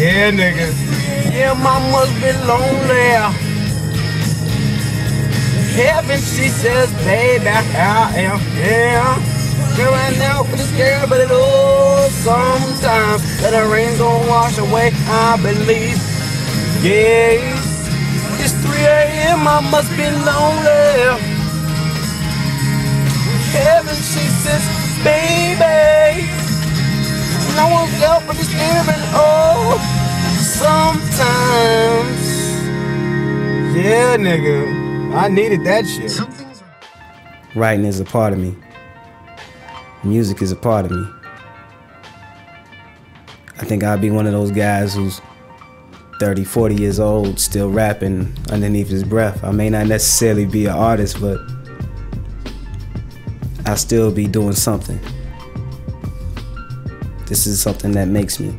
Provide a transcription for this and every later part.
Yeah, nigga. Yeah, mama's been lonely. Heaven, she says, baby, I am here. Girl, right now for this girl, but it all sometimes that the rain's gonna wash away, I believe. Yes, it's 3 a.m., I must be lonely. Heaven, she says, baby, no one's out for this girl, but oh, sometimes. Yeah, nigga, I needed that shit. Writing is a part of me. Music is a part of me. I think I'll be one of those guys who's 30, 40 years old, still rapping underneath his breath. I may not necessarily be an artist, but I'll still be doing something. This is something that makes me.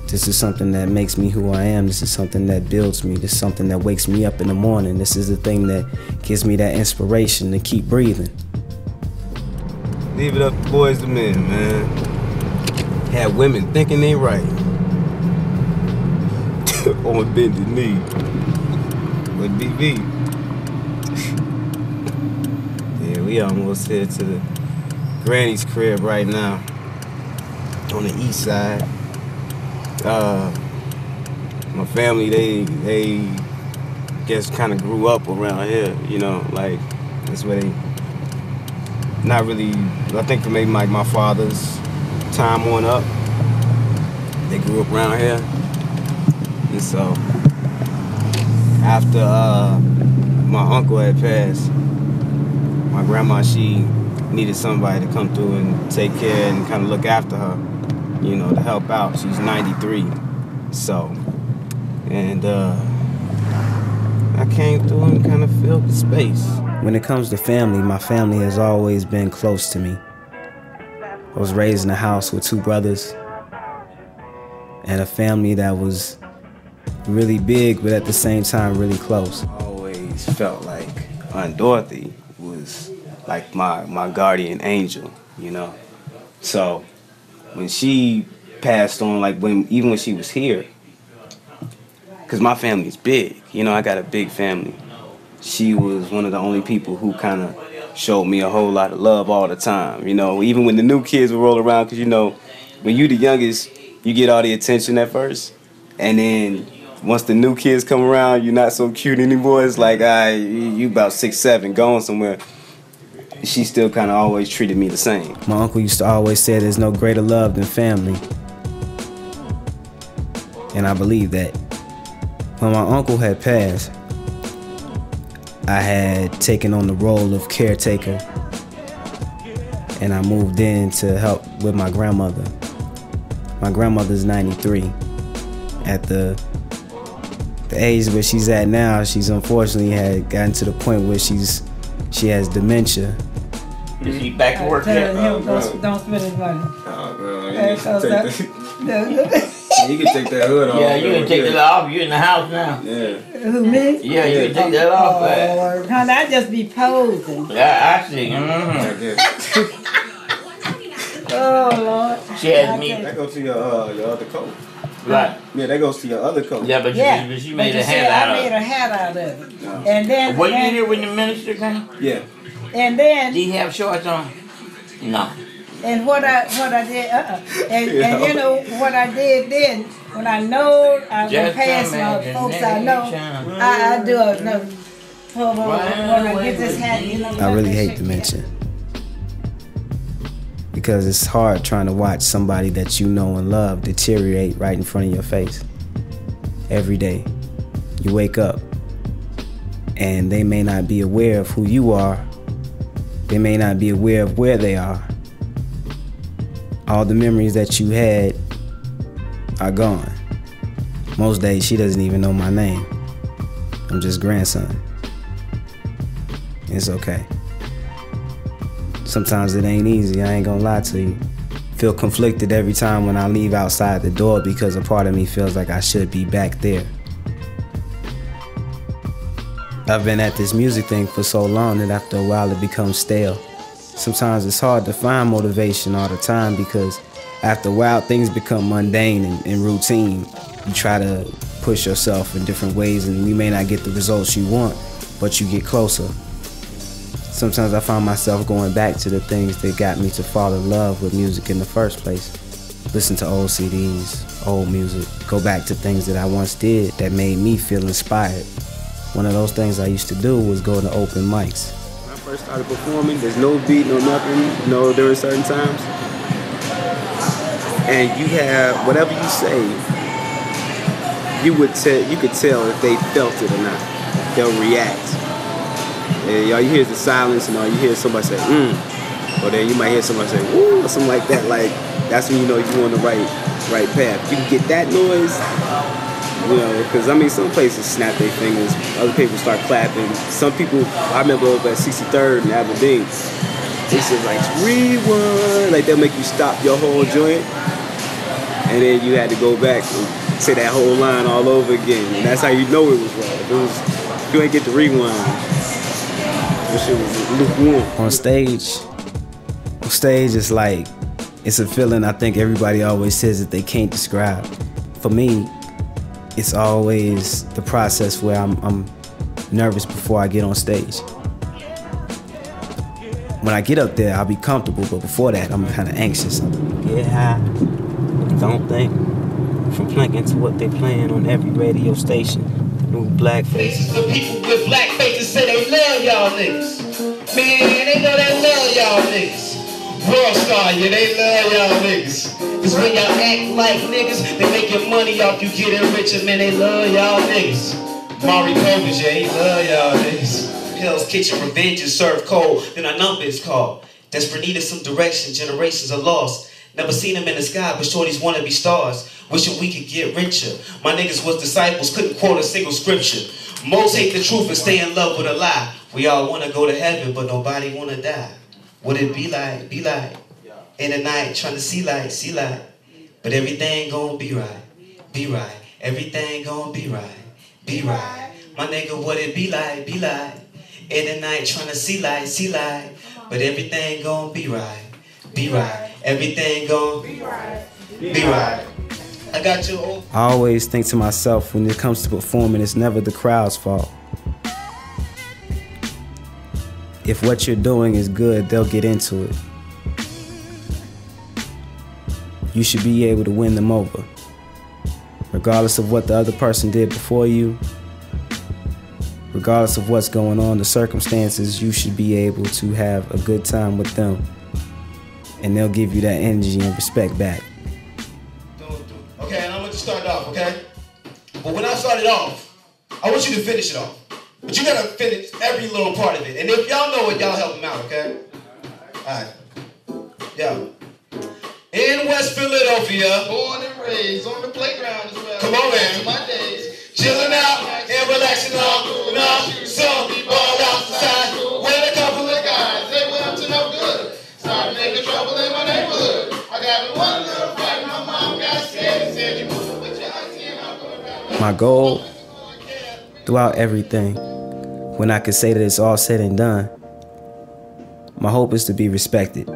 This is something that makes me who I am. This is something that builds me. This is something that wakes me up in the morning. This is the thing that gives me that inspiration to keep breathing. Leave it up to boys to men, man. Have women thinking they right. On bended knee. With BB. Yeah, we almost here to the granny's crib right now. On the east side. My family, they guess kind of grew up around here, you know, like that's where they not really, I think from maybe like my father's time on up, they grew up around here. And so after my uncle had passed, my grandma, she needed somebody to come through and take care and kind of look after her, you know, to help out. She's 93. So, and I came through and kind of filled the space. When it comes to family, my family has always been close to me. I was raised in a house with 2 brothers and a family that was really big, but at the same time really close. I always felt like Aunt Dorothy was like my guardian angel, you know? So when she passed on, like even when she was here, because my family's big, you know, I got a big family. She was one of the only people who kind of showed me a whole lot of love all the time, you know, even when the new kids would roll around, because, you know, when you the youngest, you get all the attention at first, and then once the new kids come around, you're not so cute anymore. It's like, you about 6, 7, going somewhere. She still kind of always treated me the same. My uncle used to always say there's no greater love than family. And I believe that. When my uncle had passed, I had taken on the role of caretaker, and I moved in to help with my grandmother. My grandmother's 93. At the age where she's at now, she's unfortunately had gotten to the point where she has dementia. Is he back to work yet? Don't spend his money. Oh, girl, You can take that hood off. Yeah, you can take that off. You're in the house now. Yeah. Who, me? Yeah, you can take that off. Oh, honey, I just be posing. Yeah, I see. Oh, Lord. She has me. That goes to your other coat. Right. Yeah, that goes to your other coat. Yeah, but she made a hat out of it. I made a hat out of it. No. And then. Were you here when the minister came? Yeah. And then. Did he have shorts on? No. And what I did, and you know what I did then, when I know I would pass my folks, I know I do a no. When I get this hat, you know. I really hate dementia, because it's hard trying to watch somebody that you know and love deteriorate right in front of your face. Every day, you wake up, and they may not be aware of who you are. They may not be aware of where they are. All the memories that you had are gone. Most days she doesn't even know my name. I'm just grandson. It's okay. Sometimes it ain't easy, I ain't gonna lie to you. Feel conflicted every time when I leave outside the door, because a part of me feels like I should be back there. I've been at this music thing for so long that after a while it becomes stale. Sometimes it's hard to find motivation all the time, because After a while, things become mundane and routine. You try to push yourself in different ways, and you may not get the results you want, but you get closer. Sometimes I find myself going back to the things that got me to fall in love with music in the first place. Listen to old CDs, old music, go back to things that I once did that made me feel inspired. One of those things I used to do was go to open mics. When I first started performing, there's no beat, no nothing, during certain times. And you have, whatever you say, you could tell if they felt it or not. They'll react. And all you hear is the silence, and all you hear is somebody say, or then you might hear somebody say, ooh, or something like that. Like, that's when you know you're on the right path. You can get that noise, because some places snap their fingers, other people start clapping. Some people, I remember over at 63rd in Aberdeen, they said like, rewind, like they'll make you stop your whole joint, and then you had to go back and say that whole line all over again, and that's how you know it was wrong. If you ain't get the rewind, this shit was lukewarm. On stage, it's like, it's a feeling I think everybody always says that they can't describe. For me, it's always the process where I'm nervous before I get on stage. When I get up there, I'll be comfortable, but before that, I'm kind of anxious. Get high, don't think. From plinking to what they playing on every radio station. New black faces. The people with black faces say they love y'all niggas. Man, they know they love y'all niggas. World star, yeah, they love y'all niggas. Cause when y'all act like niggas, they making money off you getting richer, man, they love y'all niggas. Mari Covers, yeah, he love y'all niggas. Hell's Kitchen, revenge is served cold, then our number is called. Desperate need of some direction, generations are lost. Never seen them in the sky, but shorties wanna be stars. Wishing we could get richer. My niggas was disciples, couldn't quote a single scripture. Most hate the truth and stay in love with a lie. We all wanna go to heaven, but nobody wanna die. What it be like, in the night, trying to see light, but everything gon' be right, everything gon' be right. My nigga, what it be like, in the night, trying to see light, but everything gon' be right, everything gon' be right. I got you. I always think to myself, when it comes to performing, it's never the crowd's fault. If what you're doing is good, they'll get into it. You should be able to win them over. Regardless of what the other person did before you, regardless of what's going on, the circumstances, you should be able to have a good time with them. And they'll give you that energy and respect back. Okay, and I'm going to start off, okay? But when I started off, I want you to finish it off. But you gotta finish every little part of it. And if y'all know it, y'all help them out, okay? Alright. Yo. In West Philadelphia. Born and raised on the playground as well. Come on, man. My days. Chilling out and relaxing on. Some ball outside. With a couple of guys. They went up to no good. Started making trouble in my neighborhood. I got in one little fight. My mom got scared and said, you move with your auntie and I'll go around. My goal throughout everything, when I could say that it's all said and done, my hope is to be respected.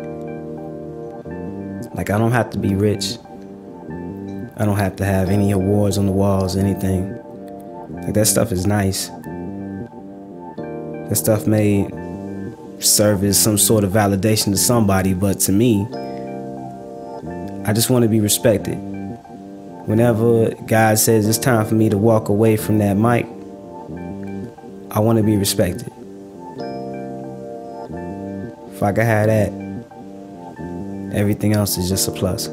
Like, I don't have to be rich. I don't have to have any awards on the walls, anything. Like, that stuff is nice. That stuff may serve as some sort of validation to somebody, but to me, I just want to be respected. Whenever God says it's time for me to walk away from that mic, I want to be respected. If I can have that, everything else is just a plus.